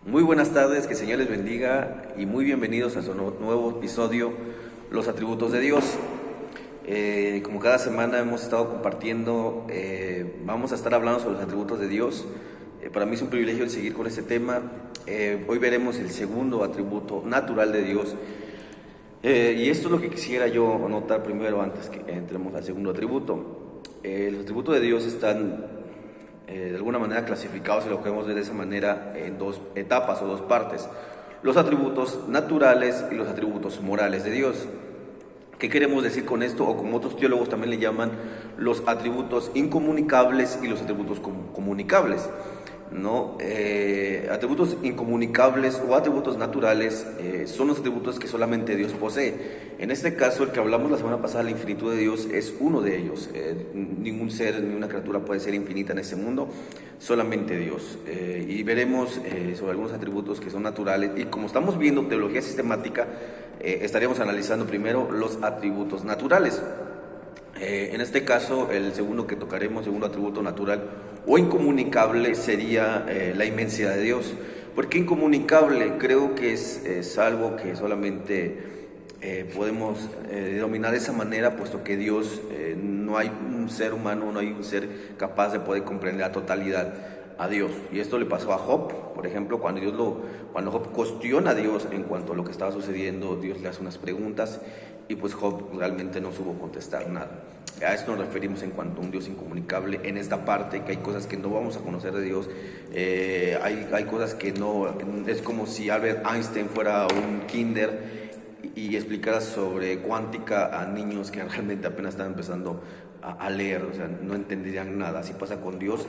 Muy buenas tardes, que el Señor les bendiga y muy bienvenidos a su nuevo episodio, Los Atributos de Dios. Como cada semana hemos estado compartiendo, vamos a estar hablando sobre los atributos de Dios. Para mí es un privilegio el seguir con este tema. Hoy veremos el segundo atributo natural de Dios. Y esto es lo que quisiera yo anotar primero antes que entremos al segundo atributo. Los atributos de Dios están de alguna manera clasificados, si lo podemos ver de esa manera, en dos etapas o dos partes: los atributos naturales y los atributos morales de Dios. ¿Qué queremos decir con esto? O como otros teólogos también le llaman, los atributos incomunicables y los atributos comunicables, ¿no? Atributos incomunicables o atributos naturales son los atributos que solamente Dios posee. En este caso, el que hablamos la semana pasada, la infinitud de Dios, es uno de ellos. Ningún ser, ninguna criatura puede ser infinita en este mundo, solamente Dios. Y veremos sobre algunos atributos que son naturales. Y como estamos viendo teología sistemática, estaríamos analizando primero los atributos naturales. En este caso, el segundo que tocaremos, segundo atributo natural o incomunicable, sería la inmensidad de Dios. ¿Por qué incomunicable? Creo que es algo que solamente podemos denominar de esa manera, puesto que Dios, no hay un ser humano, no hay un ser capaz de poder comprender la totalidad a Dios. Y esto le pasó a Job, por ejemplo, cuando Job cuestiona a Dios en cuanto a lo que estaba sucediendo. Dios le hace unas preguntas y pues Job realmente no supo contestar nada. A esto nos referimos en cuanto a un Dios incomunicable, en esta parte, que hay cosas que no vamos a conocer de Dios. Hay cosas que no, es como si Albert Einstein fuera un kinder y explicara sobre cuántica a niños que realmente apenas están empezando a leer, o sea, no entenderían nada. Así pasa con Dios.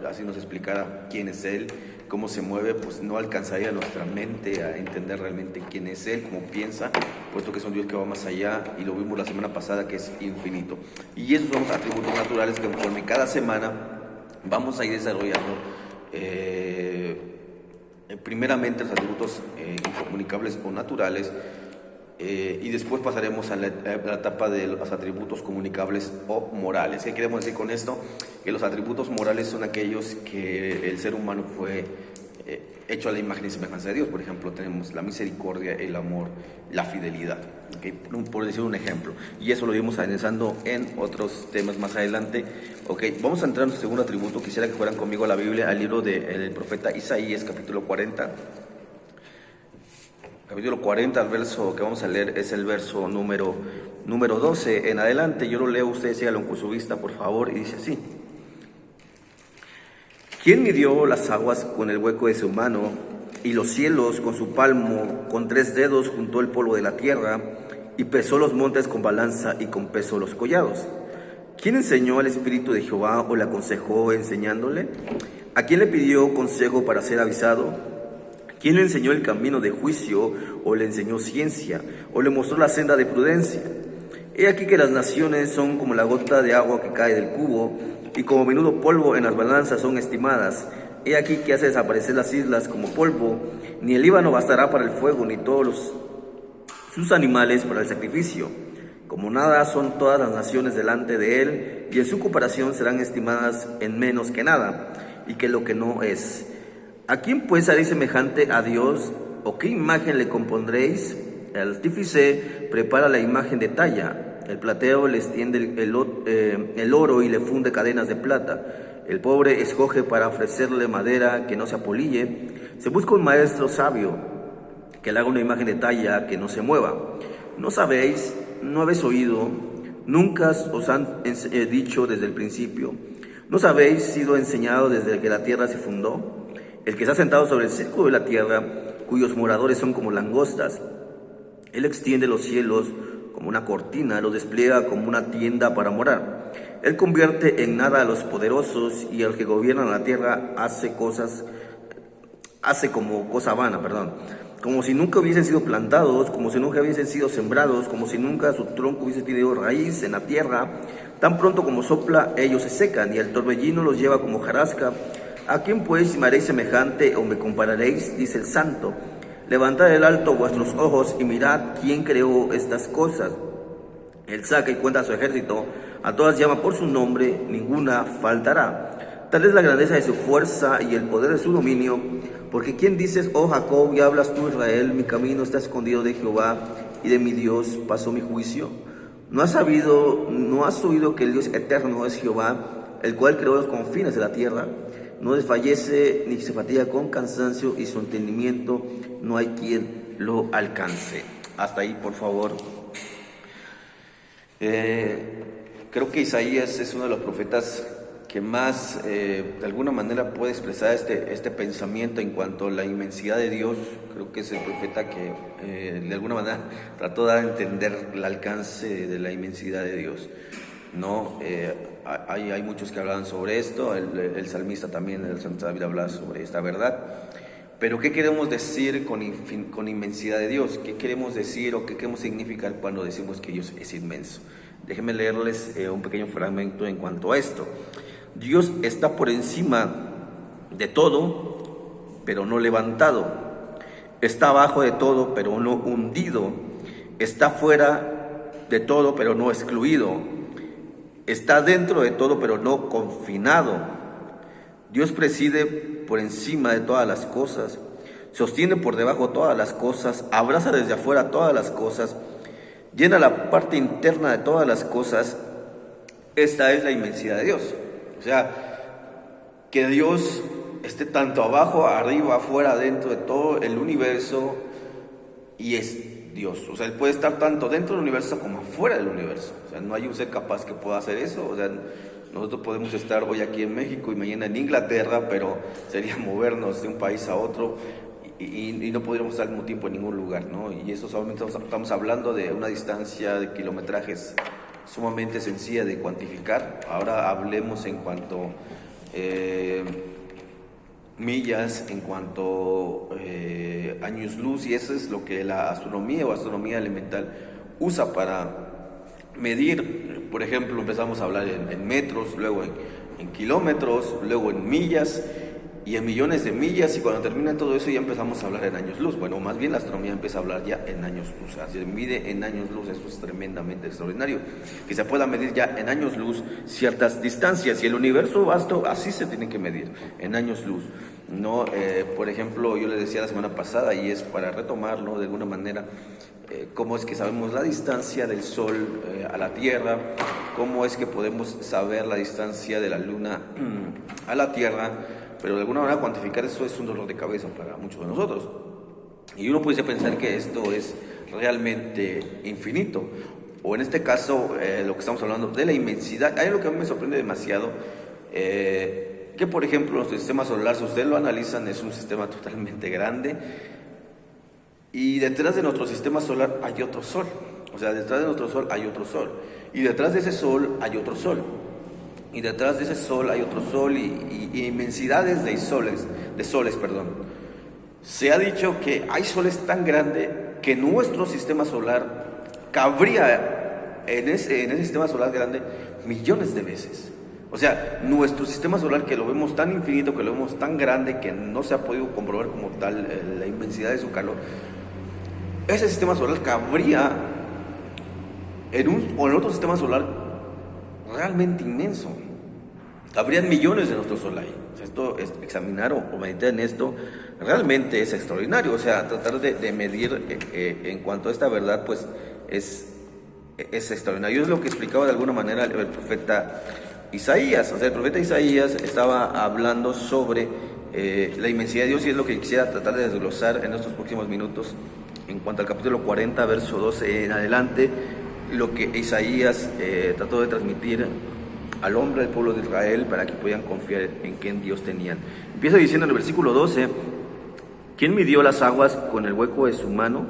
Así nos explicara quién es Él, cómo se mueve, pues no alcanzaría nuestra mente a entender realmente quién es Él, cómo piensa, puesto que es un Dios que va más allá, y lo vimos la semana pasada, que es infinito. Y esos son los atributos naturales que conforme cada semana vamos a ir desarrollando. Primeramente los atributos incomunicables o naturales, y después pasaremos a la etapa de los atributos comunicables o morales. ¿Qué queremos decir con esto? Que los atributos morales son aquellos que el ser humano fue hecho a la imagen y semejanza de Dios. Por ejemplo, tenemos la misericordia, el amor, la fidelidad, ¿okay? Por decir un ejemplo. Y eso lo iremos analizando en otros temas más adelante. Okay, vamos a entrar en nuestro segundo atributo. Quisiera que fueran conmigo a la Biblia, al libro del profeta Isaías, capítulo 40. Capítulo 40, el verso que vamos a leer es el verso número 12 en adelante. Yo lo leo, ustedes síganlo con su vista, por favor, y dice así: ¿Quién midió las aguas con el hueco de su mano, y los cielos con su palmo? Con 3 dedos juntó el polvo de la tierra, y pesó los montes con balanza, y con peso los collados. ¿Quién enseñó al Espíritu de Jehová, o le aconsejó enseñándole? ¿A quién le pidió consejo para ser avisado? ¿Quién le enseñó el camino de juicio, o le enseñó ciencia, o le mostró la senda de prudencia? He aquí que las naciones son como la gota de agua que cae del cubo, y como menudo polvo en las balanzas son estimadas. He aquí que hace desaparecer las islas como polvo. Ni el Líbano bastará para el fuego, ni todos sus animales para el sacrificio. Como nada son todas las naciones delante de él, y en su comparación serán estimadas en menos que nada, y que lo que no es. ¿A quién pues haréis semejante a Dios? ¿O qué imagen le compondréis? El artífice prepara la imagen de talla, el platero le extiende el oro y le funde cadenas de plata. El pobre escoge para ofrecerle madera que no se apolille. Se busca un maestro sabio que le haga una imagen de talla que no se mueva. ¿No sabéis? ¿No habéis oído? ¿Nunca os han dicho desde el principio? ¿No habéis sido enseñado desde que la tierra se fundó? El que está sentado sobre el círculo de la tierra, cuyos moradores son como langostas. Él extiende los cielos como una cortina, los despliega como una tienda para morar. Él convierte en nada a los poderosos, y el que gobierna la tierra hace como cosa vana, como si nunca hubiesen sido plantados, como si nunca hubiesen sido sembrados, como si nunca su tronco hubiese tenido raíz en la tierra. Tan pronto como sopla, ellos se secan, y el torbellino los lleva como hojarasca. ¿A quién pues me haréis semejante, o me compararéis? Dice el Santo. Levantad el alto vuestros ojos y mirad quién creó estas cosas. Él saca y cuenta a su ejército, a todas llama por su nombre, ninguna faltará. Tal es la grandeza de su fuerza y el poder de su dominio, porque ¿quién dices, oh Jacob, y hablas tú, Israel, mi camino está escondido de Jehová, y de mi Dios pasó mi juicio? ¿No has oído que el Dios eterno es Jehová, el cual creó los confines de la tierra? No desfallece ni se fatiga con cansancio, y su entendimiento no hay quien lo alcance. Hasta ahí, por favor. Creo que Isaías es uno de los profetas que más de alguna manera puede expresar este pensamiento en cuanto a la inmensidad de Dios. Creo que es el profeta que de alguna manera trató de dar a entender el alcance de la inmensidad de Dios, ¿no? Hay muchos que hablan sobre esto, el salmista también, el salmista David, habla sobre esta verdad. Pero ¿qué queremos decir con inmensidad de Dios? ¿Qué queremos decir o qué queremos significar cuando decimos que Dios es inmenso? Déjenme leerles un pequeño fragmento en cuanto a esto. Dios está por encima de todo, pero no levantado. Está abajo de todo, pero no hundido. Está fuera de todo, pero no excluido. Está dentro de todo, pero no confinado. Dios preside por encima de todas las cosas. Sostiene por debajo todas las cosas. Abraza desde afuera todas las cosas. Llena la parte interna de todas las cosas. Esta es la inmensidad de Dios. O sea, que Dios esté tanto abajo, arriba, afuera, dentro de todo el universo, y es Dios. O sea, Él puede estar tanto dentro del universo como afuera del universo. O sea, no hay un ser capaz que pueda hacer eso. O sea, nosotros podemos estar hoy aquí en México y mañana en Inglaterra, pero sería movernos de un país a otro y no podríamos estar al mismo tiempo en ningún lugar, ¿no? Y eso solamente estamos hablando de una distancia de kilometrajes sumamente sencilla de cuantificar. Ahora hablemos en cuanto millas, en cuanto años luz, y eso es lo que la astronomía o astronomía elemental usa para medir. Por ejemplo, empezamos a hablar en metros, luego en kilómetros, luego en millas y en millones de millas, y cuando termina todo eso ya empezamos a hablar en años luz. Bueno, más bien la astronomía empieza a hablar ya en años luz, o sea, se mide en años luz. Eso es tremendamente extraordinario, que se pueda medir ya en años luz ciertas distancias, y el universo vasto así se tiene que medir, en años luz, ¿no? Por ejemplo, yo le decía la semana pasada, y es para retomarlo de alguna manera, cómo es que sabemos la distancia del Sol a la Tierra, cómo es que podemos saber la distancia de la Luna a la Tierra, pero de alguna manera cuantificar eso es un dolor de cabeza para muchos de nosotros. Y uno puede pensar que esto es realmente infinito, o en este caso lo que estamos hablando de la inmensidad. Hay algo que a mí me sorprende demasiado, que por ejemplo nuestro sistema solar, si ustedes lo analizan, es un sistema totalmente grande, y detrás de nuestro sistema solar hay otro sol. O sea, detrás de nuestro sol hay otro sol, y detrás de ese sol hay otro sol, y detrás de ese sol hay otro sol, y inmensidades de soles. Se ha dicho que hay soles tan grandes que nuestro sistema solar cabría en ese sistema solar grande millones de veces. O sea, nuestro sistema solar, que lo vemos tan infinito, que lo vemos tan grande, que no se ha podido comprobar como tal la inmensidad de su calor, ese sistema solar cabría en otro sistema solar realmente inmenso. Habrían millones de nuestro sol ahí. O sea, esto, examinar o meditar en esto realmente es extraordinario. O sea, tratar de medir en cuanto a esta verdad, pues es extraordinario. Es lo que explicaba de alguna manera el profeta Isaías. O sea, el profeta Isaías estaba hablando sobre la inmensidad de Dios, y es lo que quisiera tratar de desglosar en estos próximos minutos en cuanto al capítulo 40, verso 12 en adelante, lo que Isaías trató de transmitir al hombre del pueblo de Israel para que pudieran confiar en quién Dios tenían. Empieza diciendo en el versículo 12: ¿quién midió las aguas con el hueco de su mano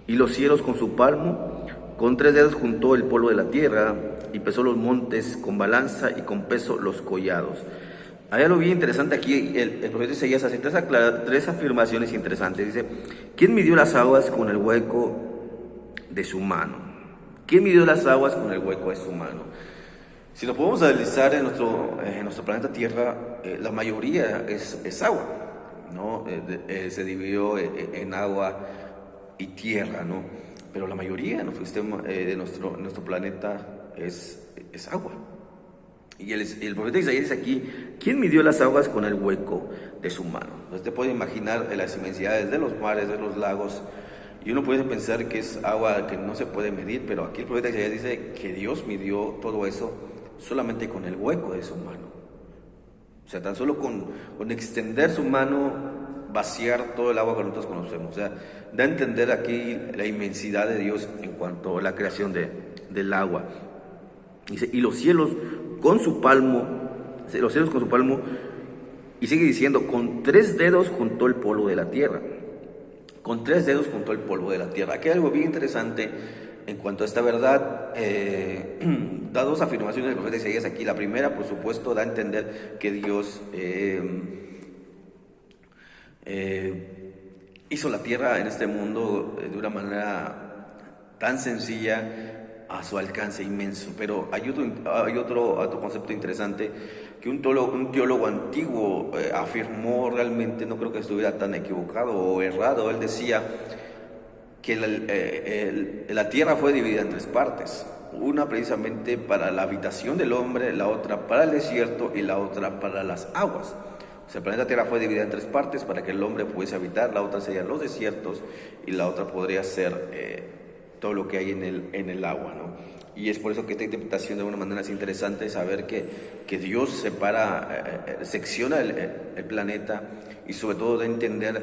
y los cielos con su palmo? Con 3 dedos juntó el polvo de la tierra y pesó los montes con balanza y con peso los collados. Hay algo bien interesante aquí. El profeta Isaías hace tres afirmaciones interesantes. Dice: ¿quién midió las aguas con el hueco de su mano? ¿Quién midió las aguas con el hueco de su mano? Si lo podemos analizar en nuestro planeta Tierra, la mayoría es agua, ¿no? Se dividió en agua y tierra, ¿no? Pero la mayoría de nuestro sistema, de nuestro planeta es agua. Y el profeta Isaías dice aquí: ¿quién midió las aguas con el hueco de su mano? Entonces te puedes imaginar las inmensidades de los mares, de los lagos, y uno puede pensar que es agua que no se puede medir, pero aquí el profeta Isaías dice que Dios midió todo eso solamente con el hueco de su mano. O sea, tan solo con extender su mano, vaciar todo el agua que nosotros conocemos. O sea, da a entender aquí la inmensidad de Dios en cuanto a la creación del agua. Dice: y los cielos con su palmo, y sigue diciendo: con 3 dedos juntó el polvo de la tierra. Con 3 dedos juntó el polvo de la tierra. Aquí hay algo bien interesante en cuanto a esta verdad. Da 2 afirmaciones del profeta Isaías aquí. La primera, por supuesto, da a entender que Dios hizo la tierra en este mundo de una manera tan sencilla, a su alcance inmenso. Pero hay otro concepto interesante que un teólogo antiguo afirmó. Realmente no creo que estuviera tan equivocado o errado. Él decía que la tierra fue dividida en 3 partes. Una precisamente para la habitación del hombre, la otra para el desierto y la otra para las aguas. O sea, el planeta Tierra fue dividida en 3 partes para que el hombre pudiese habitar. La otra serían los desiertos y la otra podría ser todo lo que hay en el agua, ¿no? Y es por eso que esta interpretación de alguna manera es interesante, saber que Dios separa, secciona el planeta, y sobre todo de entender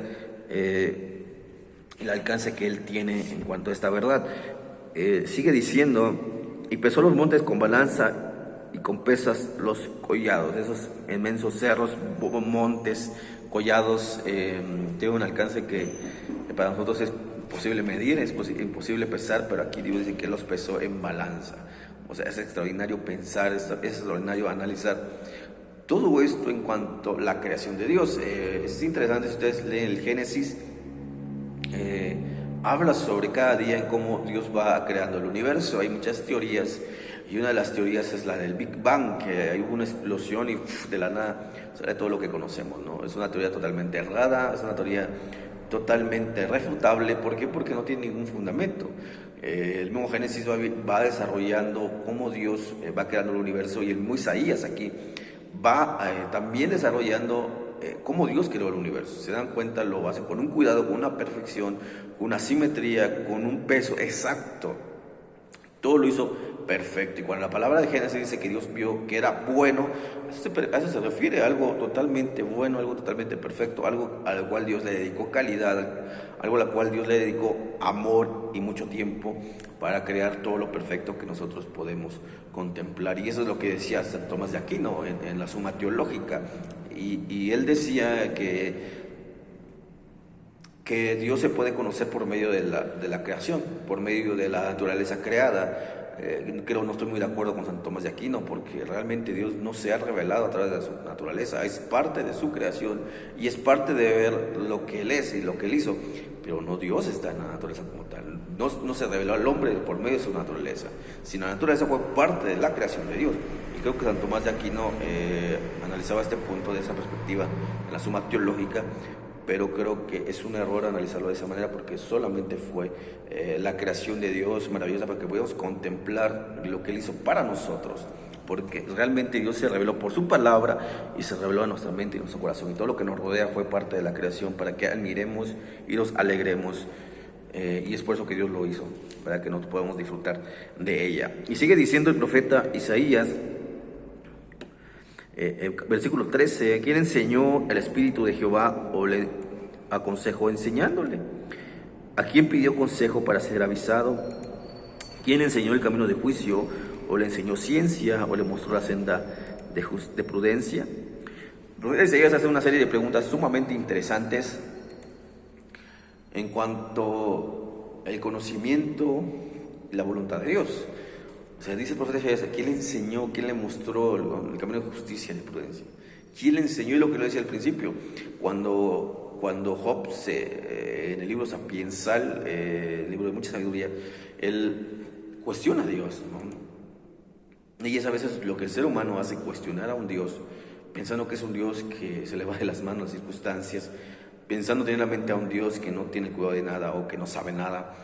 el alcance que Él tiene en cuanto a esta verdad. Sigue diciendo: y pesó los montes con balanza y con pesas los collados. Esos inmensos cerros, montes, collados, tienen un alcance que para nosotros es imposible medir, es imposible pesar, pero aquí Dios dice que los pesó en balanza. O sea, es extraordinario pensar, es extraordinario analizar todo esto en cuanto a la creación de Dios. Es interesante, si ustedes leen el Génesis, habla sobre cada día en cómo Dios va creando el universo. Hay muchas teorías, y una de las teorías es la del Big Bang, que hay una explosión y de la nada sale todo lo que conocemos, ¿no? Es una teoría totalmente errada, es una teoría totalmente refutable. ¿Por qué? Porque no tiene ningún fundamento. El mismo Génesis va desarrollando cómo Dios va creando el universo, y el mismo Isaías aquí va también desarrollando cómo Dios creó el universo. Se dan cuenta, lo hace con un cuidado, con una perfección, con una simetría, con un peso exacto. Todo lo hizo perfecto. Y cuando la palabra de Génesis dice que Dios vio que era bueno, a eso se refiere a algo totalmente bueno, algo totalmente perfecto, algo al cual Dios le dedicó calidad, algo al cual Dios le dedicó amor y mucho tiempo para crear todo lo perfecto que nosotros podemos contemplar. Y eso es lo que decía San Tomás de Aquino en la Suma Teológica. Y él decía que Dios se puede conocer por medio de la creación, por medio de la naturaleza creada. No estoy muy de acuerdo con San Tomás de Aquino, porque realmente Dios no se ha revelado a través de su naturaleza. Es parte de su creación y es parte de ver lo que Él es y lo que Él hizo, pero no Dios está en la naturaleza como tal. No se reveló al hombre por medio de su naturaleza, sino la naturaleza fue parte de la creación de Dios. Y creo que San Tomás de Aquino analizaba este punto de esa perspectiva en la Suma Teológica, pero creo que es un error analizarlo de esa manera, porque solamente fue la creación de Dios maravillosa para que podamos contemplar lo que Él hizo para nosotros, porque realmente Dios se reveló por su palabra y se reveló a nuestra mente y a nuestro corazón, y todo lo que nos rodea fue parte de la creación para que admiremos y nos alegremos, y es por eso que Dios lo hizo, para que nos podamos disfrutar de ella. Y sigue diciendo el profeta Isaías, versículo 13: ¿quién enseñó el Espíritu de Jehová o le aconsejó enseñándole? ¿A quién pidió consejo para ser avisado? ¿Quién enseñó el camino de juicio o le enseñó ciencia o le mostró la senda de prudencia? Isaías hace una serie de preguntas sumamente interesantes en cuanto al conocimiento y la voluntad de Dios. O sea, dice el profeta Isaías: ¿quién le enseñó, quién le mostró el camino de justicia y de prudencia? ¿Quién le enseñó? Y lo que lo decía al principio, cuando Job, en el libro sapiensal, el libro de mucha sabiduría, él cuestiona a Dios, ¿no? Y es a veces lo que el ser humano hace, cuestionar a un Dios, pensando que es un Dios que se le va de las manos las circunstancias, pensando tener en la mente a un Dios que no tiene cuidado de nada o que no sabe nada.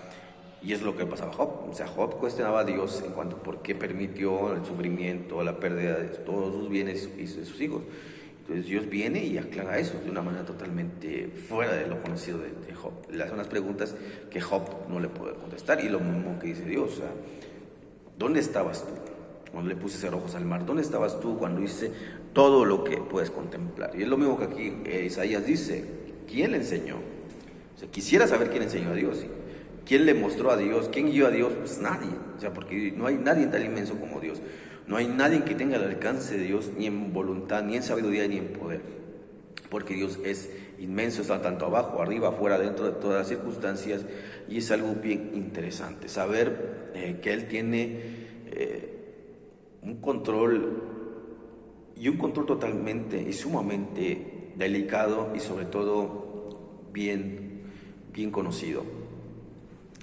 Y es lo que pasaba a Job. O sea, Job cuestionaba a Dios en cuanto a por qué permitió el sufrimiento, la pérdida de todos sus bienes y de sus hijos. Entonces Dios viene y aclara eso de una manera totalmente fuera de lo conocido de Job. Le hace unas preguntas que Job no le puede contestar, y lo mismo que dice Dios. O sea, ¿dónde estabas tú cuando le puse cerrojos al mar? ¿Dónde estabas tú cuando hice todo lo que puedes contemplar? Y es lo mismo que aquí Isaías dice. ¿Quién le enseñó? O sea, quisiera saber quién enseñó a Dios. ¿Quién le mostró a Dios? ¿Quién guió a Dios? Pues nadie. O sea, porque no hay nadie tan inmenso como Dios. No hay nadie que tenga el alcance de Dios, ni en voluntad, ni en sabiduría, ni en poder. Porque Dios es inmenso, está tanto abajo, arriba, afuera, dentro de todas las circunstancias. Y es algo bien interesante saber que Él tiene un control, y un control totalmente y sumamente delicado, y sobre todo bien conocido.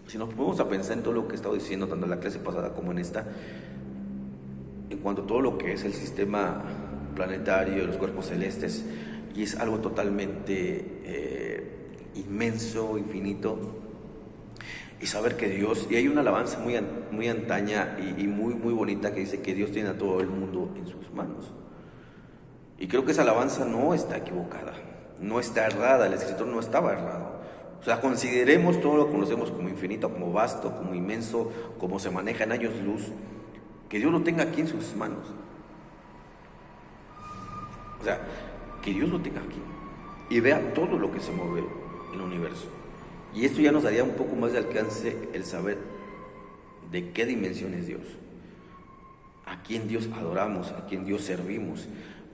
Si nos ponemos a pensar en todo lo que he estado diciendo, tanto en la clase pasada como en esta, en cuanto a todo lo que es el sistema planetario, los cuerpos celestes, y es algo totalmente inmenso, infinito, y saber que Dios, y hay una alabanza muy antaña y muy bonita que dice que Dios tiene a todo el mundo en sus manos. Y creo que esa alabanza no está equivocada, no está errada, el escritor no estaba errado. O sea, consideremos todo lo que conocemos como infinito, como vasto, como inmenso, como se maneja en años luz, que Dios lo tenga aquí en sus manos. O sea, que Dios lo tenga aquí y vea todo lo que se mueve en el universo. Y esto ya nos daría un poco más de alcance el saber de qué dimensión es Dios, a quién Dios adoramos, a quién Dios servimos,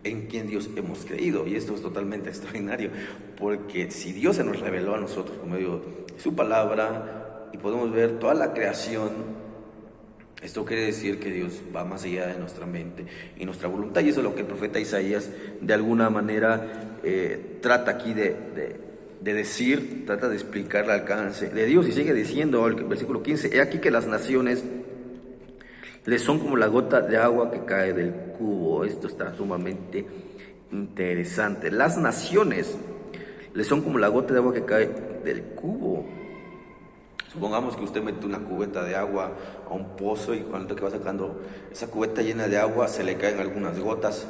en quién Dios hemos creído. Y esto es totalmente extraordinario, porque si Dios se nos reveló a nosotros por medio de su palabra y podemos ver toda la creación, esto quiere decir que Dios va más allá de nuestra mente y nuestra voluntad. Y eso es lo que el profeta Isaías de alguna manera trata aquí de decir, trata de explicar el alcance de Dios. Y sigue diciendo el versículo 15: he aquí que las naciones les son como la gota de agua que cae del cubo. Esto está sumamente interesante. Las naciones les son como la gota de agua que cae del cubo. Supongamos que usted mete una cubeta de agua a un pozo, y cuando que va sacando esa cubeta llena de agua, se le caen algunas gotas,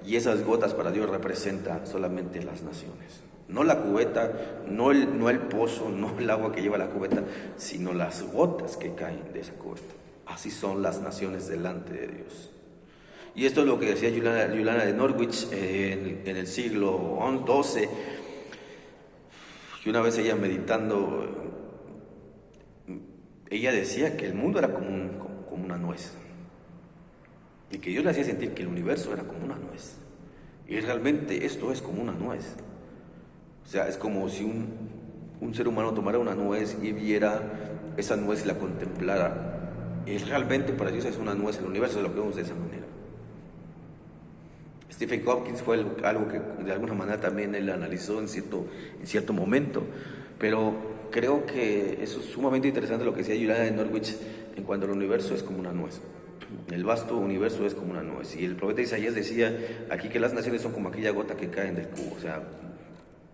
y esas gotas para Dios representan solamente las naciones. No la cubeta, no el pozo, no el agua que lleva la cubeta, sino las gotas que caen de esa cubeta. Así son las naciones delante de Dios. Y esto es lo que decía Juliana de Norwich en el siglo XII, que una vez ella meditando, ella decía que el mundo era como una nuez, y que Dios le hacía sentir que el universo era como una nuez. Y realmente esto es como una nuez. O sea, es como si un ser humano tomara una nuez y viera esa nuez y la contemplara. Y realmente para Dios es una nuez, el universo lo que vemos de esa manera. Stephen Hawking fue algo que de alguna manera también él analizó en cierto momento, pero creo que eso es sumamente interesante lo que decía Juliana de Norwich en cuanto al universo es como una nuez. El vasto universo es como una nuez. Y el profeta Isaías decía aquí que las naciones son como aquella gota que cae del cubo, o sea,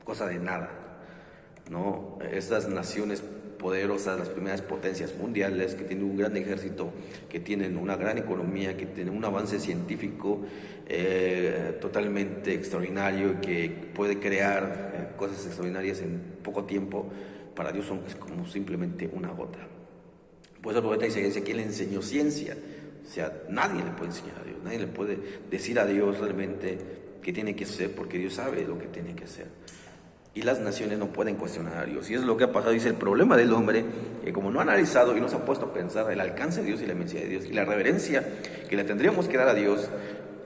cosa de nada, ¿no? Estas naciones poderosas, las primeras potencias mundiales, que tienen un gran ejército, que tienen una gran economía, que tienen un avance científico totalmente extraordinario, que puede crear cosas extraordinarias en poco tiempo, para Dios es como simplemente una gota. Pues el profeta dice: ¿quién le enseñó ciencia? O sea, nadie le puede enseñar a Dios, nadie le puede decir a Dios realmente qué tiene que hacer, porque Dios sabe lo que tiene que hacer. Y las naciones no pueden cuestionar a Dios. Y eso es lo que ha pasado. Dice: el problema del hombre, que como no ha analizado y no se ha puesto a pensar el alcance de Dios y la inmensidad de Dios y la reverencia que le tendríamos que dar a Dios,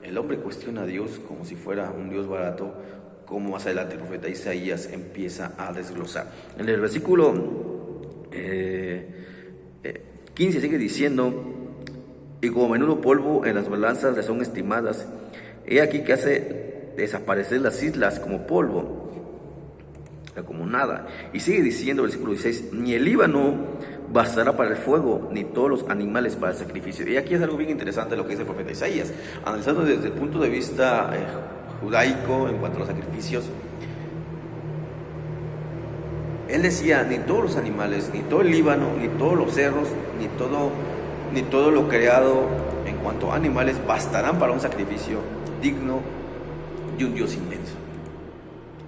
el hombre cuestiona a Dios como si fuera un Dios barato, como más adelante el profeta Isaías empieza a desglosar. En el versículo 15 sigue diciendo: y como menudo polvo en las balanzas le son estimadas, he aquí que hace desaparecer las islas como polvo, como nada. Y sigue diciendo el versículo 16: ni el Líbano bastará para el fuego, ni todos los animales para el sacrificio. Y aquí es algo bien interesante lo que dice el profeta Isaías, analizando desde el punto de vista judaico en cuanto a los sacrificios. Él decía, ni todos los animales, ni todo el Líbano, ni todos los cerros, ni todo lo creado en cuanto a animales bastarán para un sacrificio digno de un Dios inmenso.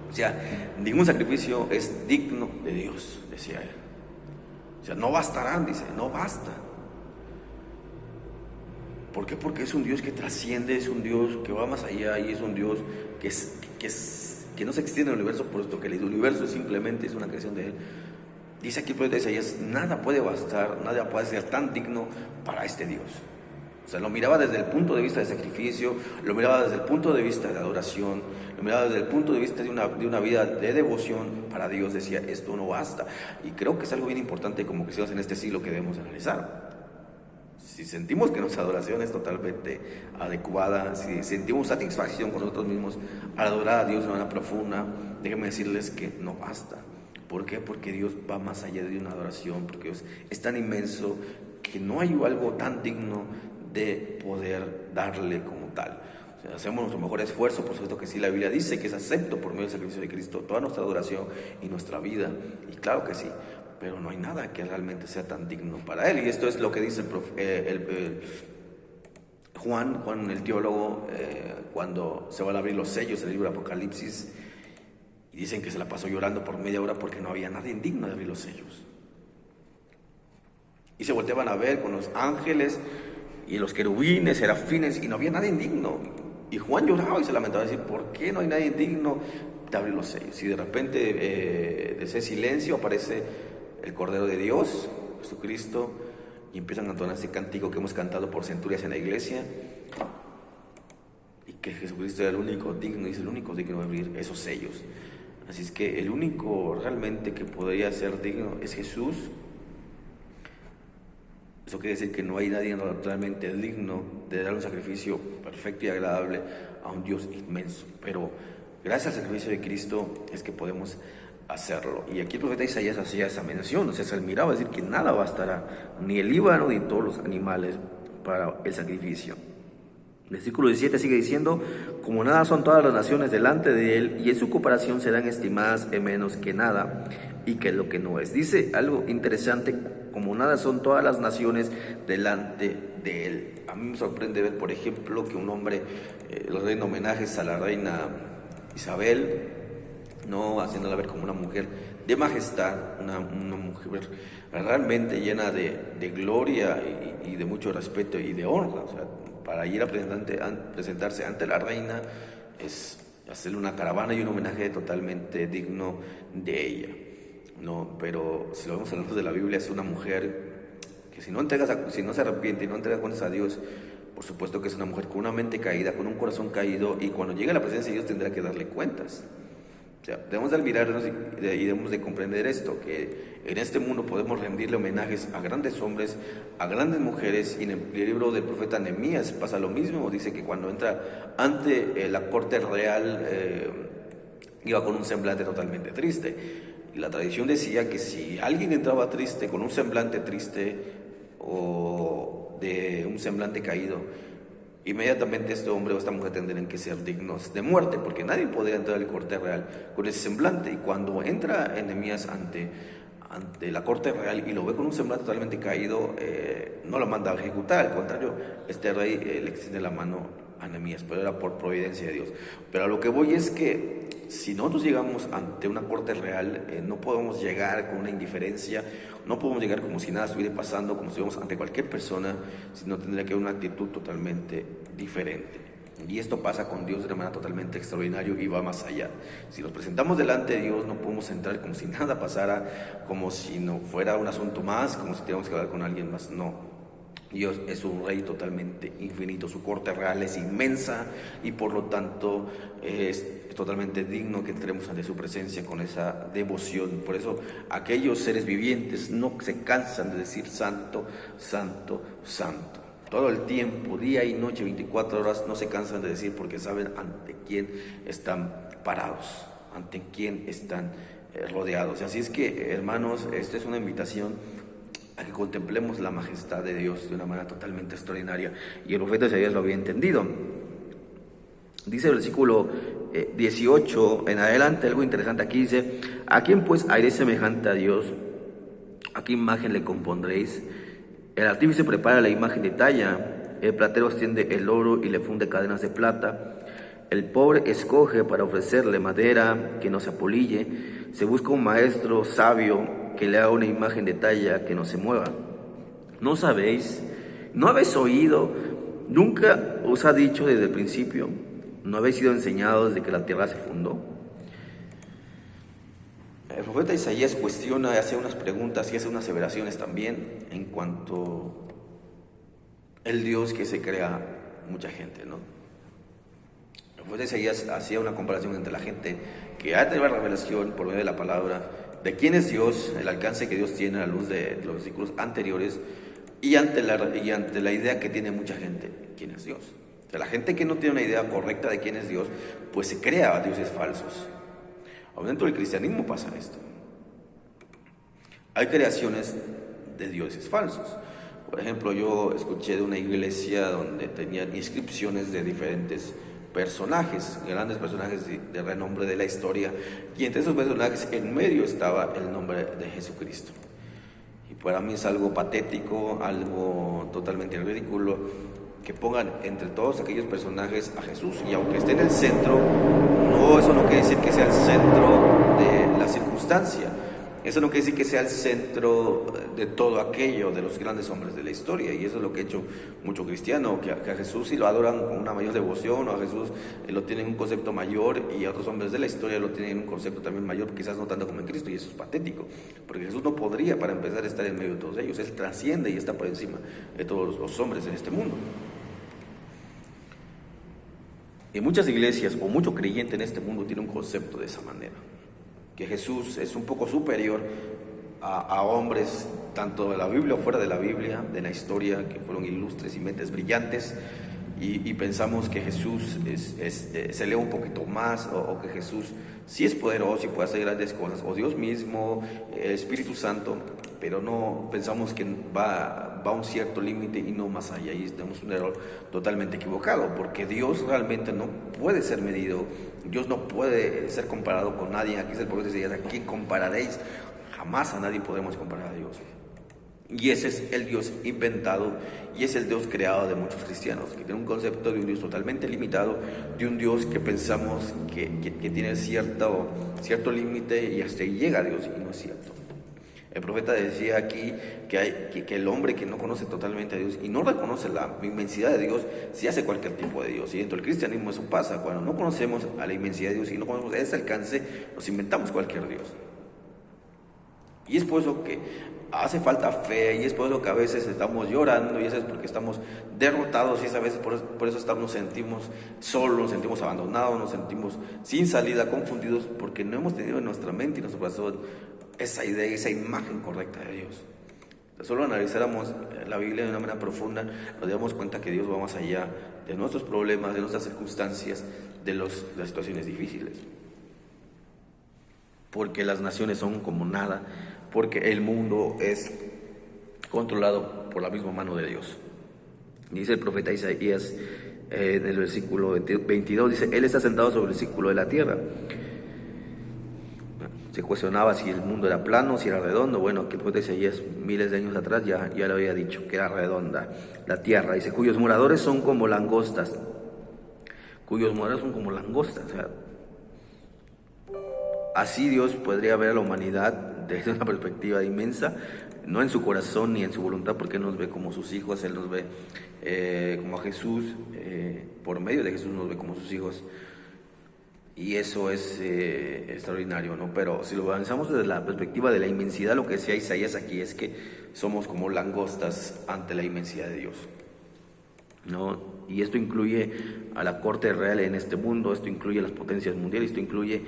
O sea, ningún sacrificio es digno de Dios, decía él. O sea, no bastarán, dice, no basta. ¿Por qué? Porque es un Dios que trasciende, es un Dios que va más allá y es un Dios que no se extiende en el universo, puesto que el universo simplemente es una creación de Él. Dice aquí el profeta Isaías, nada puede bastar, nada puede ser tan digno para este Dios. O sea, lo miraba desde el punto de vista de sacrificio, lo miraba desde el punto de vista de adoración, lo miraba desde el punto de vista de una vida de devoción para Dios. Decía, esto no basta. Y creo que es algo bien importante como cristianos en este siglo que debemos analizar. Si sentimos que nuestra adoración es totalmente adecuada, si sentimos satisfacción con nosotros mismos al adorar a Dios de manera profunda, déjenme decirles que no basta. ¿Por qué? Porque Dios va más allá de una adoración, porque Dios es tan inmenso que no hay algo tan digno de poder darle como tal. O sea, hacemos nuestro mejor esfuerzo, por supuesto que sí, la Biblia dice que es acepto por medio del sacrificio de Cristo toda nuestra adoración y nuestra vida, y claro que sí, pero no hay nada que realmente sea tan digno para Él. Y esto es lo que dice Juan el teólogo, cuando se van a abrir los sellos del libro de Apocalipsis, y dicen que se la pasó llorando por media hora porque no había nadie digno de abrir los sellos. Y se volteaban a ver con los ángeles y los querubines, serafines, y no había nadie digno. Y Juan lloraba y se lamentaba, decir, ¿por qué no hay nadie digno de abrir los sellos? Y de repente, de ese silencio, aparece el Cordero de Dios, Jesucristo, y empiezan a entonar ese cántico que hemos cantado por centurias en la iglesia, y que Jesucristo era el único digno, y es el único digno de abrir esos sellos. Así es que el único realmente que podría ser digno es Jesús. Eso quiere decir que no hay nadie realmente digno de dar un sacrificio perfecto y agradable a un Dios inmenso. Pero gracias al sacrificio de Cristo es que podemos hacerlo. Y aquí el profeta Isaías hacía esa mención, o sea, se admiraba decir que nada bastará, ni el Líbano ni todos los animales para el sacrificio. Versículo 17 sigue diciendo, como nada son todas las naciones delante de él, y en su comparación serán estimadas en menos que nada, y que lo que no es. Dice algo interesante, como nada son todas las naciones delante de él. A mí me sorprende ver, por ejemplo, que un hombre le rinde homenajes a la reina Isabel, no haciéndola ver como una mujer de majestad, una mujer realmente llena de gloria y de mucho respeto y de honra. O sea, para ir a presentarse ante la reina es hacerle una caravana y un homenaje totalmente digno de ella. No, pero si lo vemos a la luz de la Biblia, es una mujer que si no se arrepiente y no entrega cuentas a Dios, por supuesto que es una mujer con una mente caída, con un corazón caído, y cuando llegue a la presencia de Dios tendrá que darle cuentas. O sea, debemos de admirarnos y debemos de comprender esto, que en este mundo podemos rendirle homenajes a grandes hombres, a grandes mujeres, y en el libro del profeta Nehemías pasa lo mismo. Dice que cuando entra ante la corte real, iba con un semblante totalmente triste. Y la tradición decía que si alguien entraba triste, con un semblante triste o de un semblante caído, inmediatamente este hombre o esta mujer tendrían que ser dignos de muerte, porque nadie podría entrar al corte real con ese semblante. Y cuando entra Nehemías ante la corte real y lo ve con un semblante totalmente caído, no lo manda a ejecutar, al contrario, este rey le extiende la mano a Nehemías, pero era por providencia de Dios. Pero a lo que voy es que si nosotros llegamos ante una corte real, no podemos llegar con una indiferencia, no podemos llegar como si nada estuviera pasando, como si estuviéramos ante cualquier persona, sino tendría que haber una actitud totalmente diferente. Y esto pasa con Dios de una manera totalmente extraordinaria y va más allá. Si nos presentamos delante de Dios, no podemos entrar como si nada pasara, como si no fuera un asunto más, como si tuviéramos que hablar con alguien más. No. Dios es un rey totalmente infinito, su corte real es inmensa y por lo tanto es totalmente digno que entremos ante su presencia con esa devoción. Por eso aquellos seres vivientes no se cansan de decir santo, santo, santo. Todo el tiempo, día y noche, 24 horas, no se cansan de decir, porque saben ante quién están parados, ante quién están rodeados. Así es que, hermanos, esta es una invitación a que contemplemos la majestad de Dios de una manera totalmente extraordinaria, y el profeta Isaías lo había entendido. Dice el versículo 18 en adelante, algo interesante aquí dice: ¿a quién pues haréis semejante a Dios? ¿A qué imagen le compondréis? El artífice prepara la imagen de talla, el platero extiende el oro y le funde cadenas de plata. El pobre escoge para ofrecerle madera que no se apolille. Se busca un maestro sabio que le haga una imagen de talla que no se mueva. ¿No sabéis? ¿No habéis oído? ¿Nunca os ha dicho desde el principio? ¿No habéis sido enseñados de que la tierra se fundó? El profeta Isaías cuestiona, hace unas preguntas y hace unas aseveraciones también en cuanto el Dios que se crea mucha gente, ¿no? El profeta Isaías hacía una comparación entre la gente que ha tenido la revelación por medio de la palabra de quién es Dios, el alcance que Dios tiene a la luz de los versículos anteriores, y ante la idea que tiene mucha gente, quién es Dios. O sea, la gente que no tiene una idea correcta de quién es Dios, pues se crea dioses falsos. Dentro del cristianismo pasa esto. Hay creaciones de dioses falsos. Por ejemplo, yo escuché de una iglesia donde tenían inscripciones de diferentes personajes, grandes personajes de renombre de la historia, y entre esos personajes en medio estaba el nombre de Jesucristo. Y para mí es algo patético, algo totalmente ridículo, que pongan entre todos aquellos personajes a Jesús, y aunque esté en el centro, eso no quiere decir que sea el centro de la circunstancia, eso no quiere decir que sea el centro de todo aquello, de los grandes hombres de la historia. Y eso es lo que ha hecho mucho cristiano, que a Jesús sí lo adoran con una mayor devoción, o a Jesús lo tienen un concepto mayor, y a otros hombres de la historia lo tienen un concepto también mayor, quizás no tanto como en Cristo, y eso es patético, porque Jesús no podría, para empezar, estar en medio de todos ellos. Él trasciende y está por encima de todos los hombres en este mundo. Y muchas iglesias o mucho creyente en este mundo tiene un concepto de esa manera, que Jesús es un poco superior a hombres, tanto de la Biblia o fuera de la Biblia, de la historia, que fueron ilustres y mentes brillantes, y pensamos que Jesús se lee un poquito más, o que Jesús sí es poderoso y puede hacer grandes cosas, o Dios mismo, el Espíritu Santo, pero no pensamos que va a un cierto límite y no más allá, y tenemos un error totalmente equivocado, porque Dios realmente no puede ser medido, Dios no puede ser comparado con nadie. Aquí es el profeta Isaías: ¿a quién compararéis? Jamás a nadie podemos comparar a Dios. Y ese es el Dios inventado, y es el Dios creado de muchos cristianos, que tiene un concepto de un Dios totalmente limitado, de un Dios que pensamos que tiene cierto límite y hasta ahí llega a Dios, y no es cierto. El profeta decía aquí que el hombre que no conoce totalmente a Dios y no reconoce la inmensidad de Dios, sí hace cualquier tipo de Dios. Y dentro del cristianismo eso pasa: cuando no conocemos a la inmensidad de Dios y no conocemos ese alcance, nos inventamos cualquier Dios. Y es por eso que hace falta fe, y es por eso que a veces estamos llorando, y eso es porque estamos derrotados, y es a veces por eso nos sentimos solos, nos sentimos abandonados, nos sentimos sin salida, confundidos, porque no hemos tenido en nuestra mente y nuestro corazón esa idea, esa imagen correcta de Dios. Si solo analizáramos la Biblia de una manera profunda, nos damos cuenta que Dios va más allá de nuestros problemas, de nuestras circunstancias, de las situaciones difíciles. Porque las naciones son como nada, porque el mundo es controlado por la misma mano de Dios. Dice el profeta Isaías en el versículo 22, dice: Él está sentado sobre el círculo de la tierra. Se cuestionaba si el mundo era plano, si era redondo. Bueno, que el profeta Isaías miles de años atrás ya lo había dicho, que era redonda la tierra. Dice: cuyos moradores son como langostas. Cuyos moradores son como langostas. O sea, así Dios podría ver a la humanidad desde una perspectiva inmensa, no en su corazón ni en su voluntad, porque Él nos ve como sus hijos. Él nos ve como a Jesús, por medio de Jesús nos ve como sus hijos. Y eso es extraordinario, ¿no? Pero si lo analizamos desde la perspectiva de la inmensidad, lo que decía Isaías aquí es que somos como langostas ante la inmensidad de Dios, ¿no? Y esto incluye a la corte real en este mundo, esto incluye a las potencias mundiales, esto incluye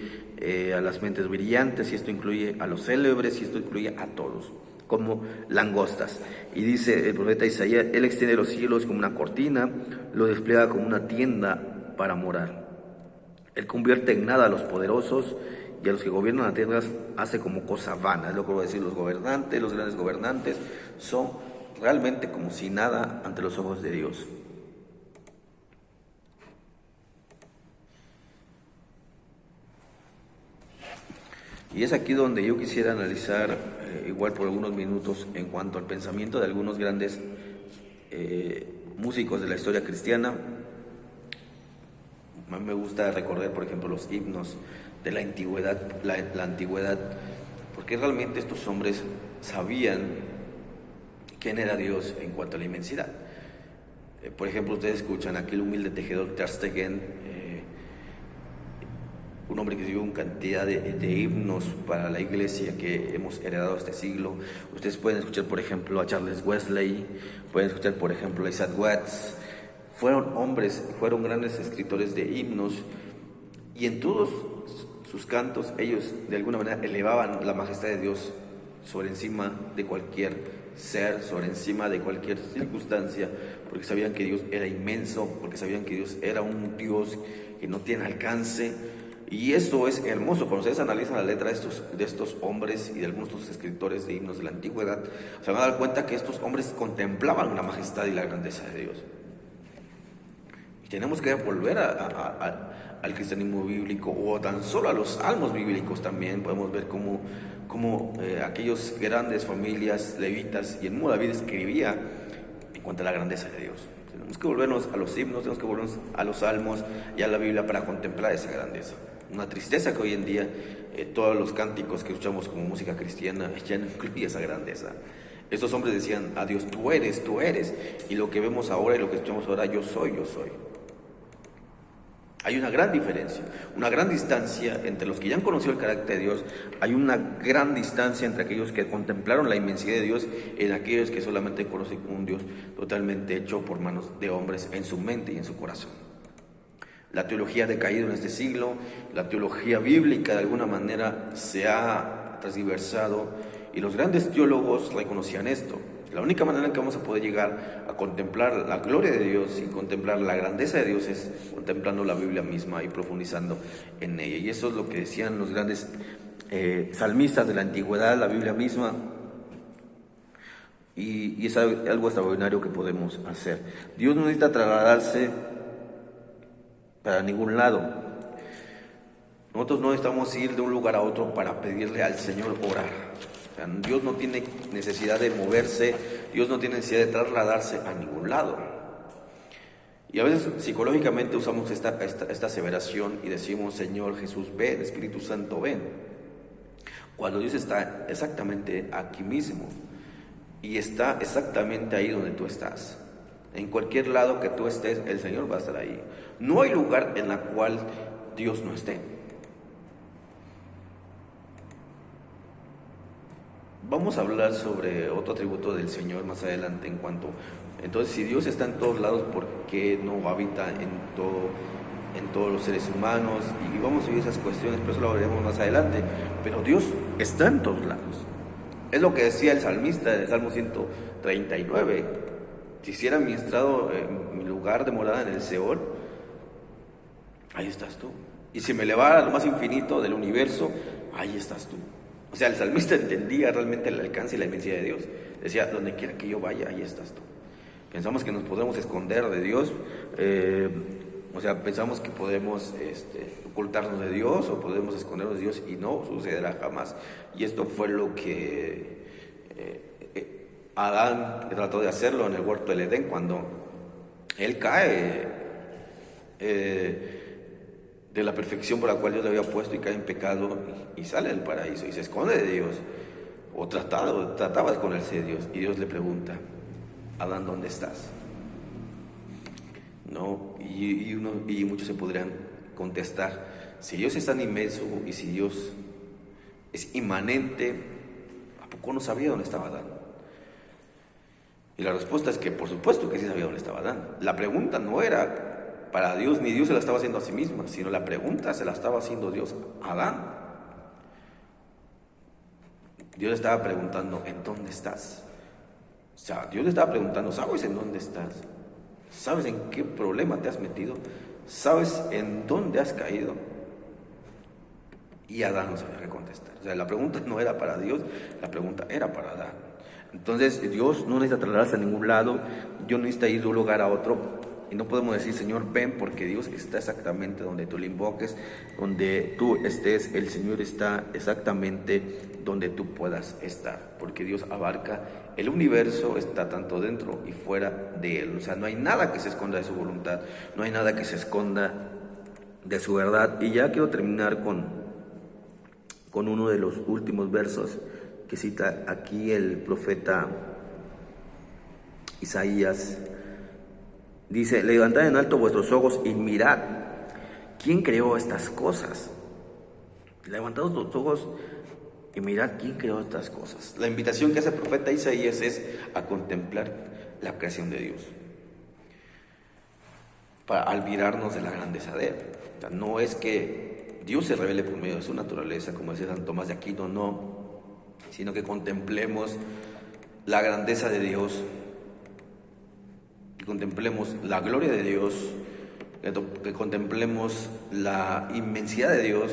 a las mentes brillantes, y esto incluye a los célebres, y esto incluye a todos, como langostas. Y dice el profeta Isaías: Él extiende los cielos como una cortina, lo despliega como una tienda para morar. Él convierte en nada a los poderosos, y a los que gobiernan la tierra hace como cosa vana. Es lo que voy a decir: los gobernantes, los grandes gobernantes, son realmente como si nada ante los ojos de Dios. Y es aquí donde yo quisiera analizar igual por algunos minutos en cuanto al pensamiento de algunos grandes músicos de la historia cristiana. A mí me gusta recordar, por ejemplo, los himnos de la antigüedad, la antigüedad, porque realmente estos hombres sabían quién era Dios en cuanto a la inmensidad. Por ejemplo, ustedes escuchan aquel humilde tejedor Ter Stegen, un hombre que escribió una cantidad de himnos para la iglesia que hemos heredado este siglo. Ustedes pueden escuchar, por ejemplo, a Charles Wesley, pueden escuchar, por ejemplo, a Isaac Watts. Fueron hombres, fueron grandes escritores de himnos, y en todos sus cantos ellos de alguna manera elevaban la majestad de Dios sobre encima de cualquier ser, sobre encima de cualquier circunstancia, porque sabían que Dios era inmenso, porque sabían que Dios era un Dios que no tiene alcance. Y eso es hermoso. Cuando ustedes analizan la letra de estos hombres y de algunos de estos escritores de himnos de la antigüedad, se van a dar cuenta que estos hombres contemplaban la majestad y la grandeza de Dios. Y tenemos que volver al cristianismo bíblico, o tan solo a los salmos bíblicos también. Podemos ver cómo aquellos grandes familias levitas y el mismo David escribía en cuanto a la grandeza de Dios. Tenemos que volvernos a los himnos, tenemos que volvernos a los salmos y a la Biblia para contemplar esa grandeza. Una tristeza que hoy en día todos los cánticos que escuchamos como música cristiana ya no incluye esa grandeza. Estos hombres decían a Dios, tú eres, y lo que vemos ahora y lo que escuchamos ahora, yo soy. Hay una gran diferencia, una gran distancia entre los que ya han conocido el carácter de Dios. Hay una gran distancia entre aquellos que contemplaron la inmensidad de Dios y aquellos que solamente conocen un Dios totalmente hecho por manos de hombres en su mente y en su corazón. La teología ha decaído en este siglo, la teología bíblica de alguna manera se ha transversado, y los grandes teólogos reconocían esto. La única manera en que vamos a poder llegar a contemplar la gloria de Dios y contemplar la grandeza de Dios es contemplando la Biblia misma y profundizando en ella. Y eso es lo que decían los grandes salmistas de la antigüedad, la Biblia misma. Y es algo extraordinario que podemos hacer. Dios no necesita trasladarse para ningún lado. Nosotros no necesitamos ir de un lugar a otro para pedirle al Señor orar. O sea, Dios no tiene necesidad de moverse, Dios no tiene necesidad de trasladarse a ningún lado. Y a veces psicológicamente usamos esta aseveración y decimos, Señor Jesús, ven, Espíritu Santo, ven. Cuando Dios está exactamente aquí mismo y está exactamente ahí donde tú estás. En cualquier lado que tú estés, el Señor va a estar ahí. No hay lugar en el cual Dios no esté. Vamos a hablar sobre otro atributo del Señor más adelante entonces, si Dios está en todos lados, ¿por qué no habita en todos los seres humanos? Y vamos a ver esas cuestiones, pero eso lo veremos más adelante. Pero Dios está en todos lados. Es lo que decía el salmista en el Salmo 139. Si hiciera mi estrado, mi lugar de morada en el Seol, ahí estás tú. Y si me elevara a lo más infinito del universo, ahí estás tú. O sea, el salmista entendía realmente el alcance y la inmensidad de Dios. Decía, donde quiera que yo vaya, ahí estás tú. Pensamos que nos podemos esconder de Dios, pensamos que podemos ocultarnos de Dios o podemos escondernos de Dios, y no sucederá jamás. Y esto fue lo que Adán trató de hacerlo en el huerto del Edén, cuando él cae de la perfección por la cual Dios le había puesto y cae en pecado y sale del paraíso y se esconde de Dios, o trataba de esconderse de Dios, y Dios le pregunta, Adán, ¿dónde estás? ¿No? Y muchos se podrían contestar, si Dios es tan inmenso y si Dios es inmanente, ¿a poco no sabía dónde estaba Adán? Y la respuesta es que por supuesto que sí sabía dónde estaba Adán. La pregunta no era para Dios, ni Dios se la estaba haciendo a sí misma, sino la pregunta se la estaba haciendo Dios a Adán. Dios le estaba preguntando, ¿en dónde estás? O sea, Dios le estaba preguntando, ¿sabes en dónde estás? ¿Sabes en qué problema te has metido? ¿Sabes en dónde has caído? Y Adán no sabía qué contestar. O sea, la pregunta no era para Dios, la pregunta era para Adán. Entonces, Dios no necesita trasladarse a ningún lado, Dios no necesita ir de un lugar a otro Y no podemos decir, Señor, ven, porque Dios está exactamente donde tú le invoques, donde tú estés, el Señor está exactamente donde tú puedas estar, porque Dios abarca el universo, está tanto dentro y fuera de él. O sea, no hay nada que se esconda de su voluntad, no hay nada que se esconda de su verdad. Y ya quiero terminar con uno de los últimos versos que cita aquí el profeta Isaías. Dice: levantad en alto vuestros ojos y mirad, ¿quién creó estas cosas? Levantad vuestros ojos y mirad quién creó estas cosas. La invitación que hace el profeta Isaías es a contemplar la creación de Dios, para admirarnos de la grandeza de él. O sea, no es que Dios se revele por medio de su naturaleza, como decía San Tomás de Aquino, no, sino que contemplemos la grandeza de Dios, que contemplemos la gloria de Dios, que contemplemos la inmensidad de Dios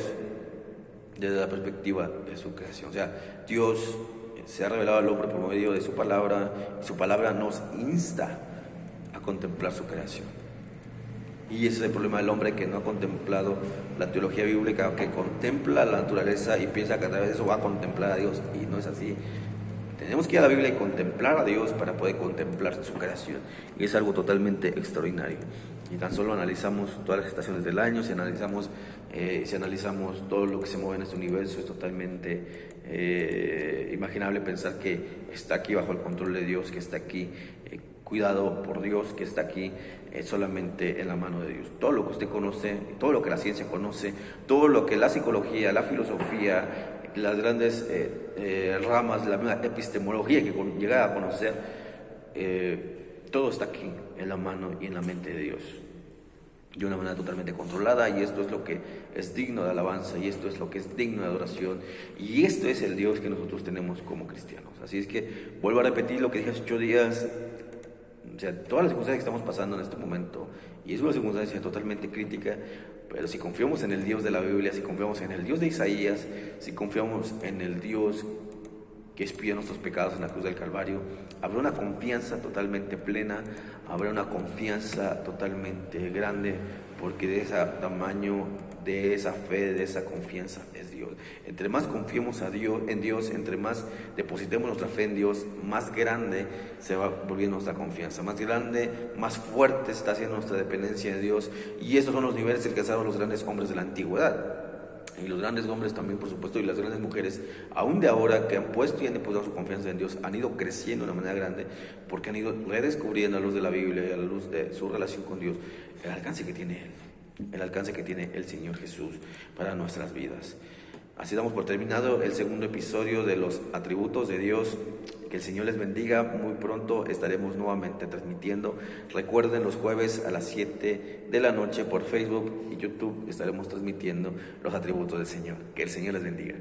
desde la perspectiva de su creación. O sea, Dios se ha revelado al hombre por medio de su palabra, y su palabra nos insta a contemplar su creación. Y ese es el problema del hombre, que no ha contemplado la teología bíblica, que contempla la naturaleza y piensa que a través de eso va a contemplar a Dios, y no es así. Tenemos que ir a la Biblia y contemplar a Dios para poder contemplar su creación, y es algo totalmente extraordinario. Y tan solo analizamos todas las estaciones del año, si analizamos todo lo que se mueve en este universo, es totalmente imaginable pensar que está aquí bajo el control de Dios, que está aquí cuidado por Dios, que está aquí solamente en la mano de Dios. Todo lo que usted conoce, todo lo que la ciencia conoce, todo lo que la psicología, la filosofía, las grandes ramas de la misma epistemología que llega a conocer, todo está aquí en la mano y en la mente de Dios, de una manera totalmente controlada. Y esto es lo que es digno de alabanza, y esto es lo que es digno de adoración, y esto es el Dios que nosotros tenemos como cristianos. Así es que vuelvo a repetir lo que dije hace 8 días. O sea, todas las circunstancias que estamos pasando en este momento, y es una circunstancia totalmente crítica, pero si confiamos en el Dios de la Biblia, si confiamos en el Dios de Isaías, si confiamos en el Dios que expió nuestros pecados en la cruz del Calvario, habrá una confianza totalmente plena, habrá una confianza totalmente grande, porque de ese tamaño, de esa fe, de esa confianza es Dios. Entre más confiemos en Dios, entre más depositemos nuestra fe en Dios, más grande se va volviendo nuestra confianza, más grande, más fuerte está haciendo nuestra dependencia de Dios. Y estos son los niveles que alcanzaron los grandes hombres de la antigüedad. Y los grandes hombres también, por supuesto, y las grandes mujeres, aún de ahora, que han puesto y han depositado su confianza en Dios, han ido creciendo de una manera grande, porque han ido redescubriendo a la luz de la Biblia y a la luz de su relación con Dios, el alcance que tiene Él, el alcance que tiene el Señor Jesús para nuestras vidas. Así damos por terminado el segundo episodio de los atributos de Dios. Que el Señor les bendiga. Muy pronto estaremos nuevamente transmitiendo. Recuerden, los jueves a las 7 de la noche por Facebook y YouTube estaremos transmitiendo los atributos del Señor. Que el Señor les bendiga.